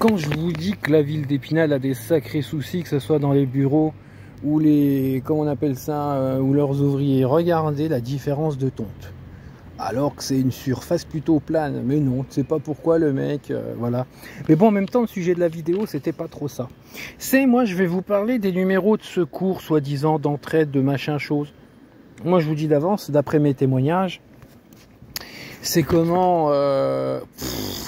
quand je vous dis que la ville d'Épinal a des sacrés soucis, que ce soit dans les bureaux ou les, comment on appelle ça, ou leurs ouvriers, regardez la différence de tonte. Alors que c'est une surface plutôt plane, mais non, tu sais pas pourquoi le mec, voilà. Mais bon, en même temps, le sujet de la vidéo, c'était pas trop ça. C'est, moi, je vais vous parler des numéros de secours, soi-disant, d'entraide, de machin chose. Moi, je vous dis d'avance, d'après mes témoignages, c'est comment,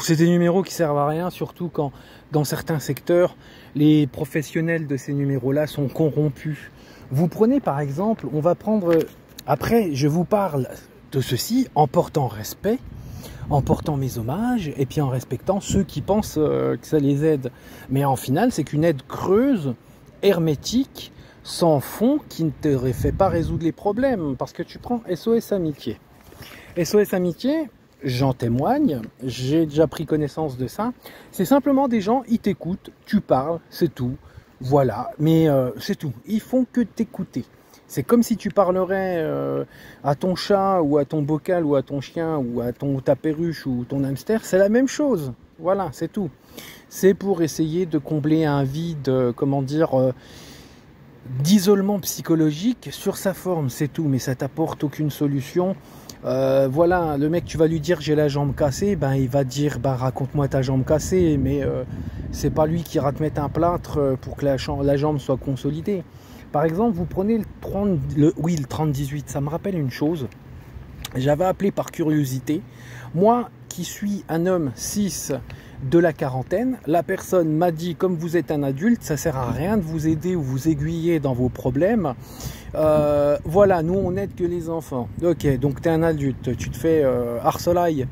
c'est des numéros qui servent à rien, surtout quand, dans certains secteurs, les professionnels de ces numéros-là sont corrompus. Vous prenez, par exemple, on va prendre, après, je vous parle de ceci en portant respect, en portant mes hommages et puis en respectant ceux qui pensent que ça les aide. Mais en final, c'est qu'une aide creuse, hermétique, sans fond, qui ne te fait pas résoudre les problèmes. Parce que tu prends SOS Amitié. SOS Amitié, j'en témoigne, j'ai déjà pris connaissance de ça. C'est simplement des gens, ils t'écoutent, tu parles, c'est tout. Voilà, mais c'est tout. Ils font que t'écouter. C'est comme si tu parlerais à ton chat ou à ton bocal ou à ton chien ou à ta perruche ou ton hamster, c'est la même chose. Voilà, c'est tout. C'est pour essayer de combler un vide, comment dire, d'isolement psychologique sur sa forme, c'est tout. Mais ça t'apporte aucune solution. Voilà, le mec, tu vas lui dire j'ai la jambe cassée, ben il va te dire ben raconte-moi ta jambe cassée, mais c'est pas lui qui ira te mettre un plâtre pour que la jambe soit consolidée. Par exemple, vous prenez le 30-18, ça me rappelle une chose. J'avais appelé par curiosité. Moi, qui suis un homme cis de la quarantaine, la personne m'a dit, comme vous êtes un adulte, ça sert à rien de vous aider ou vous aiguiller dans vos problèmes. Voilà, nous on n'aide que les enfants. Ok, donc tu es un adulte, tu te fais harcelaille,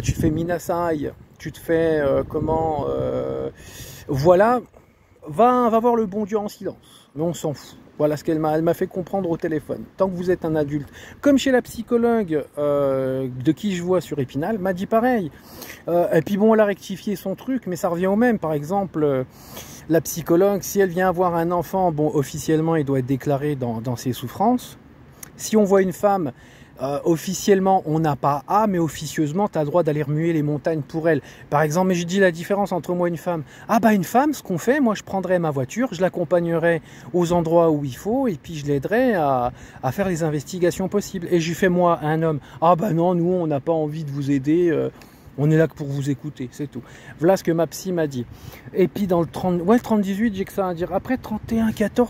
tu te fais minasaille, tu te fais voilà, va voir le bon Dieu en silence. Mais on s'en fout. Voilà ce qu'elle m'a fait comprendre au téléphone. Tant que vous êtes un adulte, comme chez la psychologue de qui je vois sur Épinal, m'a dit pareil. Et puis bon, elle a rectifié son truc, mais ça revient au même. Par exemple, la psychologue, si elle vient avoir un enfant, bon, officiellement, il doit être déclaré dans ses souffrances. Si on voit une femme, officiellement, on n'a pas A, mais officieusement, tu as le droit d'aller remuer les montagnes pour elle. Par exemple, mais je dis la différence entre moi et une femme. Ah bah une femme, ce qu'on fait, moi je prendrais ma voiture, je l'accompagnerais aux endroits où il faut, et puis je l'aiderais à faire les investigations possibles. Et je lui fais moi, un homme, ah bah non, nous on n'a pas envie de vous aider, on est là que pour vous écouter, c'est tout. Voilà ce que ma psy m'a dit. Et puis dans le 30-18, j'ai que ça à dire. Après 31-14,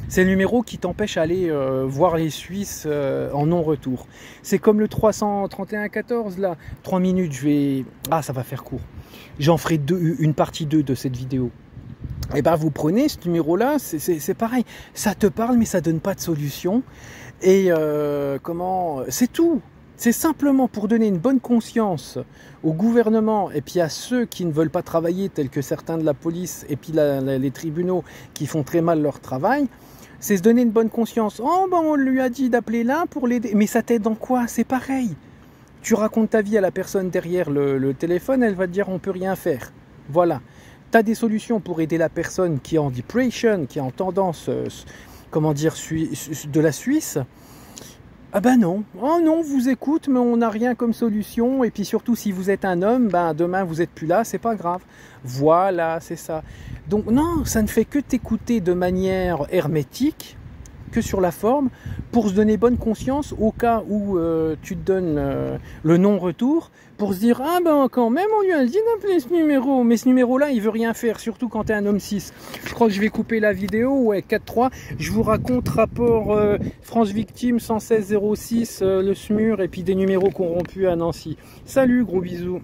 c'est le numéro qui t'empêche d'aller voir les Suisses en non-retour. C'est comme le 331-14, là. 3 minutes, je vais... Ah, ça va faire court. J'en ferai une partie 2 de cette vidéo. Et ben vous prenez ce numéro-là, c'est pareil. Ça te parle, mais ça donne pas de solution. Et c'est tout. C'est simplement pour donner une bonne conscience au gouvernement et puis à ceux qui ne veulent pas travailler, tels que certains de la police et puis les tribunaux qui font très mal leur travail. C'est se donner une bonne conscience. Oh, ben on lui a dit d'appeler là pour l'aider. Mais ça t'aide en quoi? C'est pareil. Tu racontes ta vie à la personne derrière le téléphone, elle va te dire on peut rien faire. Voilà. Tu as des solutions pour aider la personne qui est en depression, qui est en tendance, comment dire, de la Suisse. Ah ben non, oh non, vous écoute, mais on n'a rien comme solution. Et puis surtout, si vous êtes un homme, ben demain vous n'êtes plus là, c'est pas grave. Voilà, c'est ça. Donc non, ça ne fait que t'écouter de manière hermétique, que sur la forme, pour se donner bonne conscience au cas où tu te donnes le non-retour, pour se dire, ah ben quand même, on lui a dit d'appeler ce numéro, mais ce numéro-là, il veut rien faire, surtout quand tu es un homme cis. Je crois que je vais couper la vidéo, ouais, 4-3, je vous raconte rapport France Victime 116 06, le SMUR, et puis des numéros corrompus à Nancy. Salut, gros bisous.